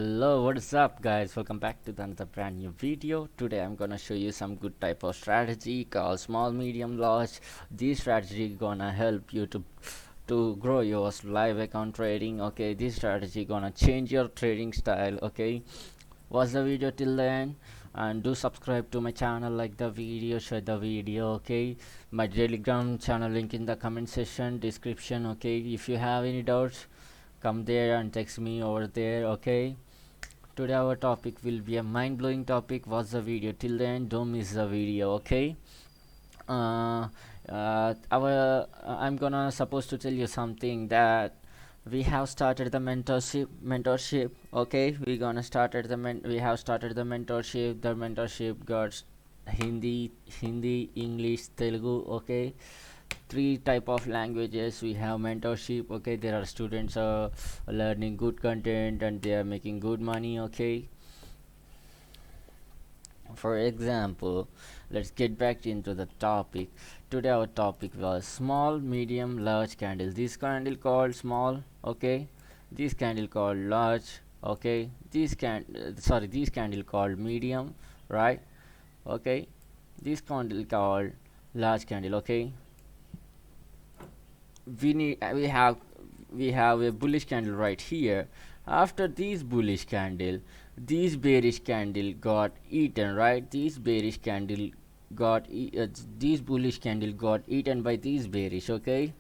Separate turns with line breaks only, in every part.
Hello, what's up guys? Welcome back to another brand new video. Today I'm gonna show you some good type of strategy called small, medium, large. This strategy gonna help you to grow your live account trading. Okay, this strategy gonna change your trading style. Okay, watch the video till the end and do subscribe to my channel, like the video, share the video. Okay, my telegram channel link in the comment section description. Okay, if you have any doubts, come there and text me over there. Okay, today our topic will be a mind-blowing topic. Watch the video till the end, don't miss the video. Okay, uh, I'm gonna supposed to tell you something that we have started the mentorship. Okay, we have started the mentorship got Hindi, English, Telugu. Okay, three type of languages we have mentorship. Okay, there are students learning good content and they are making good money. Okay, for example, let's get back into the topic. Today our topic was small, medium, large candle. This candle called small. Okay, this candle called large. Okay, this candle called medium, right? Okay, this candle called large candle. Okay, we have a bullish candle right here. After this bullish candle, this bearish candle got eaten, right? This bullish candle got eaten by this bearish. Okay,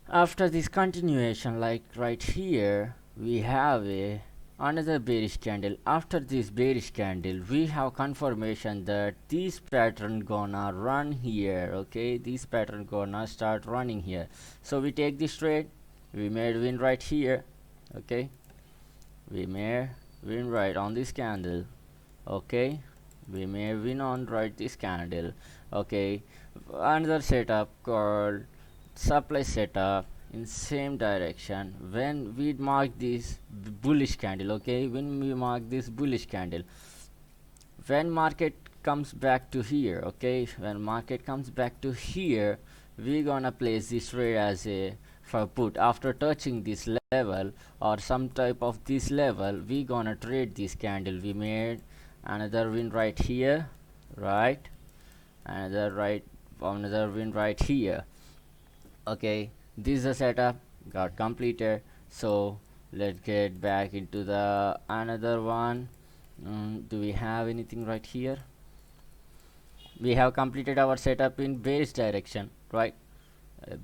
after this continuation, like right here, we have a another bearish candle. After this bearish candle, we have confirmation that this pattern gonna run here. Okay, this pattern gonna start running here, so we take this trade. We made win right here. Okay, we may win right on this candle. Okay, we may win on right this candle. Okay, another setup called supply setup in same direction. When we mark this bullish candle, okay, when we mark this bullish candle, when market comes back to here, okay, when market comes back to here, we gonna place this trade as a for put. After touching this level or some type of this level, we gonna trade this candle. We made another win right here, right? Another win right here. Okay, this is the setup got completed. So let's get back into the another one. Do we have anything right here? We have completed our setup in bearish direction, right?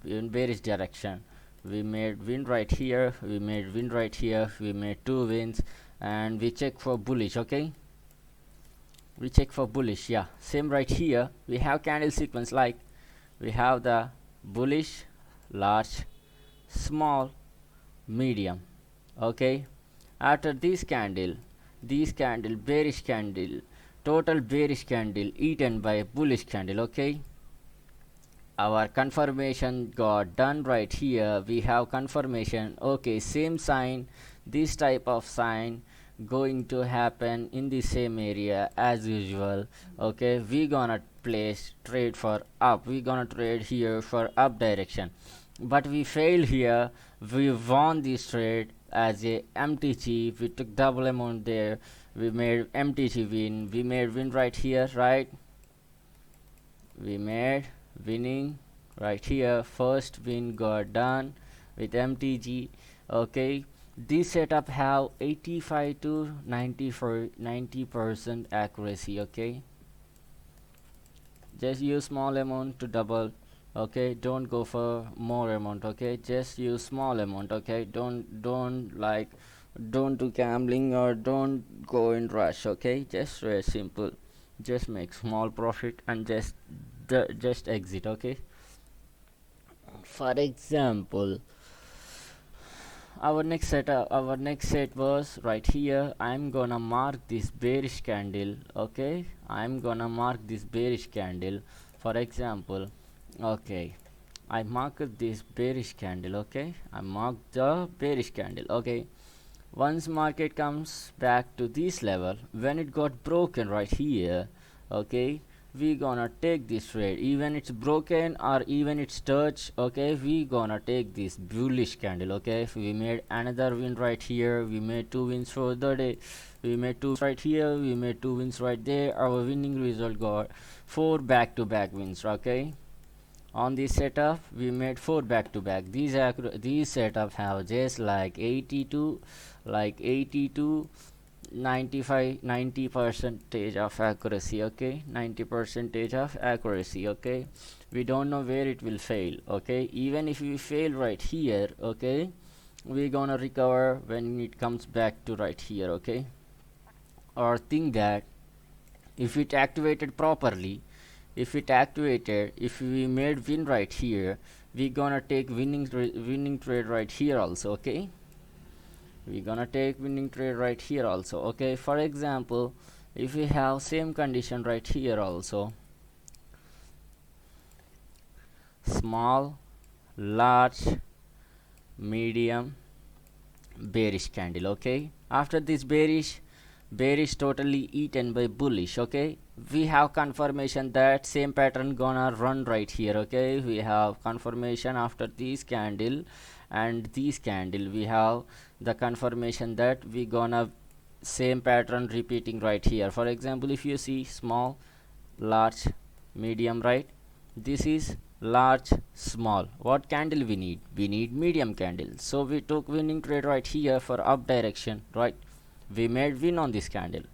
In bearish direction, we made win right here, we made win right here, we made two wins, and we check for bullish. Okay, we check for bullish. Yeah, same right here. We have candle sequence, like we have the bullish, large, small, medium. Okay, after this candle bearish candle, total bearish candle eaten by bullish candle. Okay, our confirmation got done right here. We have confirmation. Okay, same sign, this type of sign going to happen in the same area as usual. Okay, we gonna place trade for up, we gonna trade here for up direction, but we failed here. We won this trade as a mtg. We took double amount there. We made mtg win. We made win right here, right? We made winning right here. First win got done with mtg. Okay, this setup have 85 to 90% accuracy. Okay, just use small amount to double. Okay, don't go for more amount. Okay, just use small amount. Okay, don't do gambling or don't go in rush. Okay, just very simple, just make small profit and just exit. Okay, for example, our next set was right here. I'm gonna mark this bearish candle. Okay, I'm gonna mark this bearish candle. For example, okay, I marked this bearish candle. Okay, I marked the bearish candle. Okay, once market comes back to this level, when it got broken right here, okay, we gonna take this trade, even it's broken or even it's touch. Okay, we gonna take this bullish candle. Okay, if we made another win right here, we made 2 wins for the day, we made 2 right here, we made 2 wins right there. Our winning result got 4 back-to-back wins. Okay, on this setup we made 4 back-to-back. These setup have just like 80 to 95 90 percentage of accuracy. Okay, 90 percentage of accuracy. Okay, we don't know where it will fail. Okay, even if we fail right here, okay, we're gonna recover when it comes back to right here. Okay, or think that if it activated properly, if we made win right here, we gonna take winning trade right here also. Okay, we gonna take winning trade right here also. Okay, for example, if we have same condition right here also, small, large, medium, bearish candle. Okay, after this bearish totally eaten by bullish. Okay, we have confirmation that same pattern gonna run right here. Okay, we have confirmation after this candle and this candle, we have the confirmation that we gonna same pattern repeating right here. For example, if you see small, large, medium, right, this is large, small. What candle we need? We need medium candle, so we took winning trade right here for up direction. Right, we made win on this candle.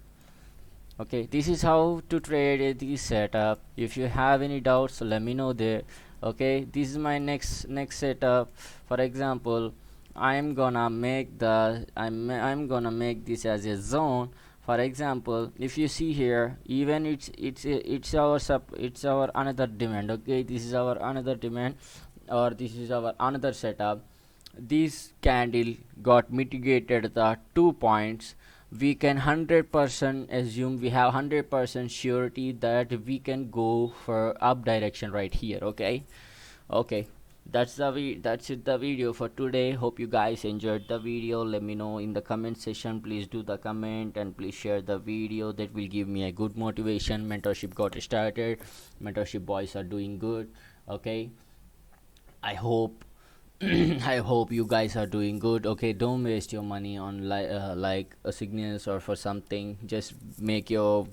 Okay, this is how to trade this setup. If you have any doubts, let me know there. Okay, this is my next setup. For example, I'm gonna make this as a zone. For example, if you see here, even it's our another demand. Okay, this is our another demand, or this is our another setup. This candle got mitigated the 2 points. We can 100% assume, we have 100% surety that we can go for up direction right here. Okay, okay, that's it, the video for today. Hope you guys enjoyed the video. Let me know in the comment section. Please do the comment and please share the video. That will give me a good motivation. Mentorship got started, mentorship boys are doing good. Okay, I hope I hope you guys are doing good. Okay, don't waste your money on like a signals or for something. Just make yourself,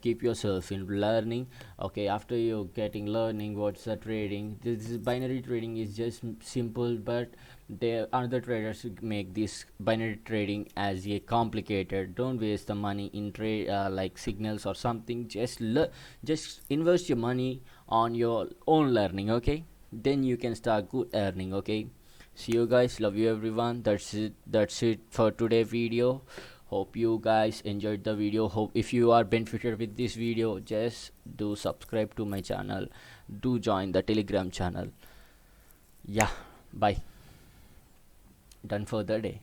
keep yourself in learning. Okay, after you getting learning what's the trading, this is binary trading is just simple, but there other traders make this binary trading as a complicated. Don't waste the money in trade like signals or something. Just invest your money on your own learning. Okay, then you can start good earning. Okay, see you guys, love you everyone. That's it for today video. Hope you guys enjoyed the video. Hope if you are benefited with this video, just do subscribe to my channel, do join the Telegram channel. Yeah, bye, done for the day.